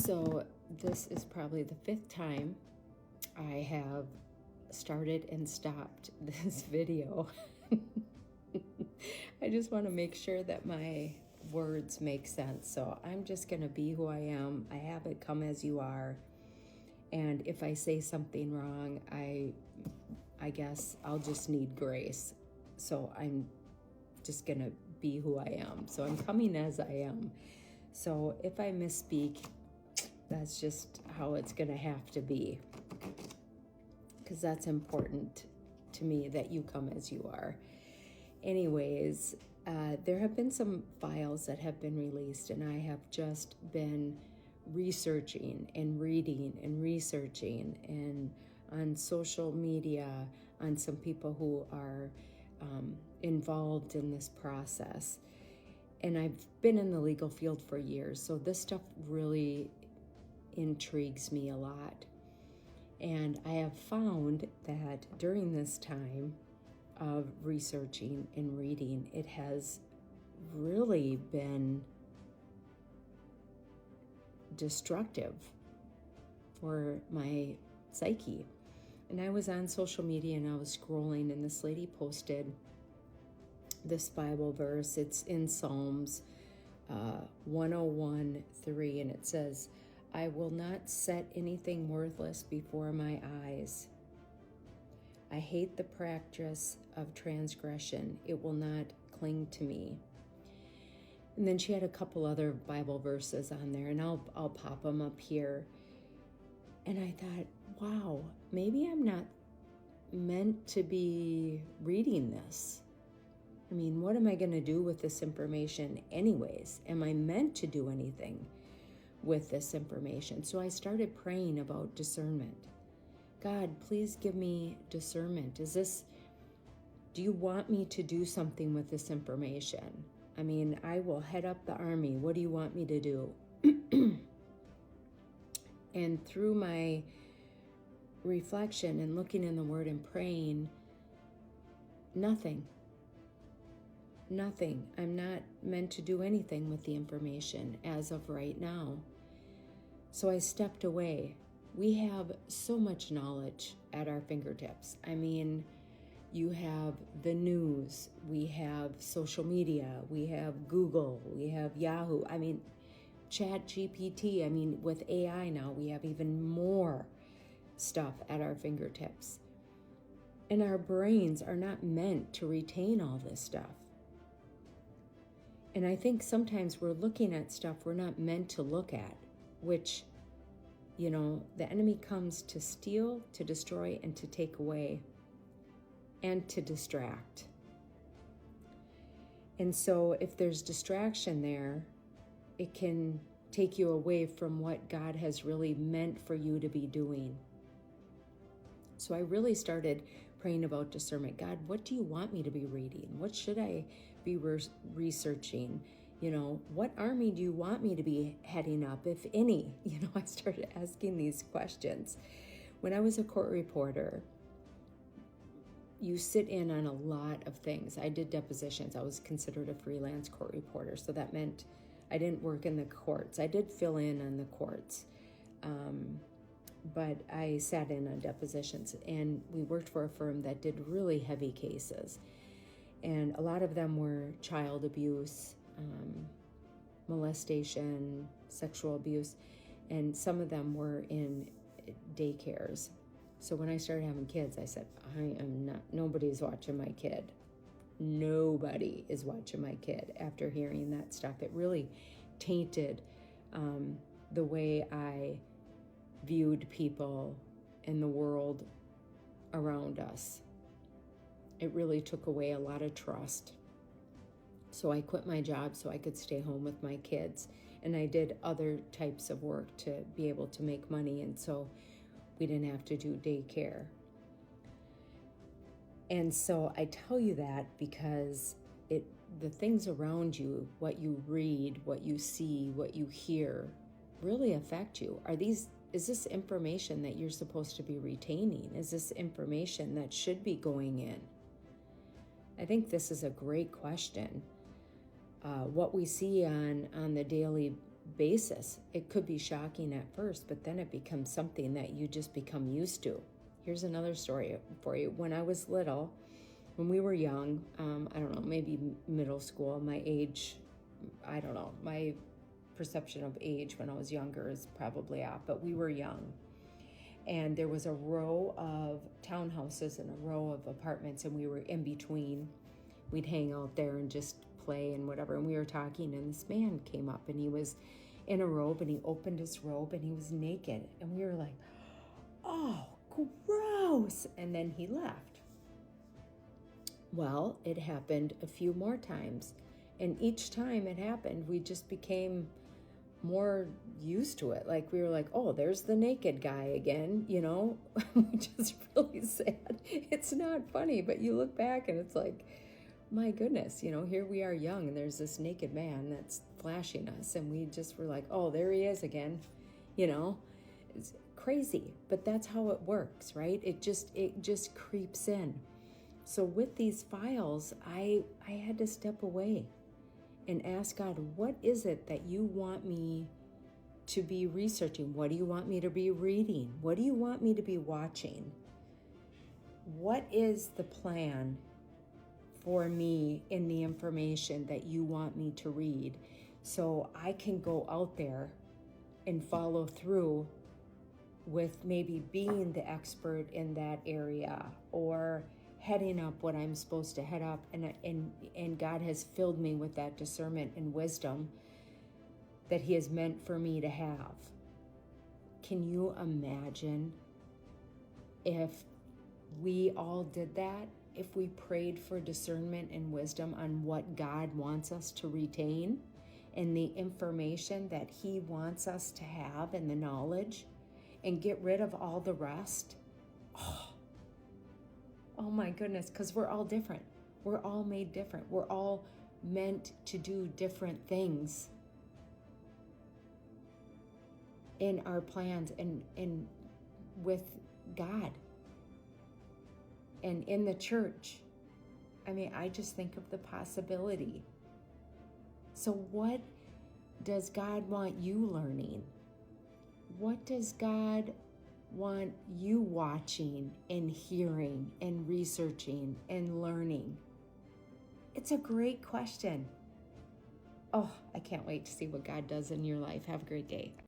So this is probably the 5th time I have started and stopped this video. I just want to make sure that my words make sense. So I'm just going to be who I am. I have it come as you are. And if I say something wrong, I guess I'll just need grace. So I'm just going to be who I am. So I'm coming as I am. So if I misspeak, that's just how it's going to have to be, because that's important to me, that you come as you are. Anyways, there have been some files that have been released, and I have just been researching and reading and researching, and on social media, on some people who are involved in this process. And I've been in the legal field for years, so this stuff really intrigues me a lot. And I have found that during this time of researching and reading, it has really been destructive for my psyche. And I was on social media and I was scrolling, and this lady posted this Bible verse. It's in Psalms 101:3, and it says, "I will not set anything worthless before my eyes. I hate the practice of transgression. It will not cling to me." And then she had a couple other Bible verses on there, and I'll pop them up here. And I thought, wow, maybe I'm not meant to be reading this. I mean, what am I going to do with this information anyways? Am I meant to do anything with this information? So I started praying about discernment. God, please give me discernment. Do you want me to do something with this information? I mean, I will head up the army. What do you want me to do? And through my reflection and looking in the Word and praying, nothing. I'm not meant to do anything with the information as of right now. So I stepped away. We have so much knowledge at our fingertips. I mean, you have the news, we have social media, we have Google, we have Yahoo. I mean, ChatGPT. I mean, with AI now, we have even more stuff at our fingertips. And our brains are not meant to retain all this stuff. And I think sometimes we're looking at stuff we're not meant to look at, which, the enemy comes to steal, to destroy, and to take away, and to distract. And so if there's distraction there, it can take you away from what God has really meant for you to be doing. So I really started praying about discernment. God, what do you want me to be reading? What should I be researching? What army do you want me to be heading up, if any? I started asking these questions. When I was a court reporter, you sit in on a lot of things. I did depositions. I was considered a freelance court reporter, so that meant I didn't work in the courts. I did fill in on the courts, but I sat in on depositions, and we worked for a firm that did really heavy cases. And a lot of them were child abuse, molestation, sexual abuse, and some of them were in daycares. So when I started having kids, I said, nobody's watching my kid. Nobody is watching my kid. After hearing that stuff, it really tainted the way I viewed people in the world around us. It really took away a lot of trust. So I quit my job so I could stay home with my kids. And I did other types of work to be able to make money. And so we didn't have to do daycare. And so I tell you that because the things around you, what you read, what you see, what you hear, really affect you. Is this information that you're supposed to be retaining? Is this information that should be going in? I think this is a great question. What we see on the daily basis. It could be shocking at first, but then it becomes something that you just become used to. Here's another story for you. When I was little, when we were young, I don't know, maybe middle school, my age, I don't know, my perception of age when I was younger is probably off, but we were young. And there was a row of townhouses and a row of apartments, and we were in between. We'd hang out there and just play and whatever. And we were talking, and this man came up, and he was in a robe, and he opened his robe, and he was naked. And we were like, oh, gross. And then he left. Well, it happened a few more times. And each time it happened, we just became more used to it. Like we were like, oh, there's the naked guy again, which is really sad. It's not funny, but you look back and it's like, my goodness, here we are young and there's this naked man that's flashing us. And we just were like, oh, there he is again. It's crazy, but that's how it works, right? It just creeps in. So with these files, I had to step away and ask God, what is it that you want me to be researching? What do you want me to be reading? What do you want me to be watching? What is the plan for me in the information that you want me to read so I can go out there and follow through with maybe being the expert in that area or heading up what I'm supposed to head up, and God has filled me with that discernment and wisdom that He has meant for me to have. Can you imagine if we all did that? If we prayed for discernment and wisdom on what God wants us to retain and the information that He wants us to have and the knowledge, and get rid of all the rest? Oh my goodness, because we're all different. We're all made different. We're all meant to do different things in our plans and with God and in the church. I mean, I just think of the possibility. So what does God want you learning? What does God want you watching and hearing and researching and learning? It's a great question. Oh, I can't wait to see what God does in your life. Have a great day.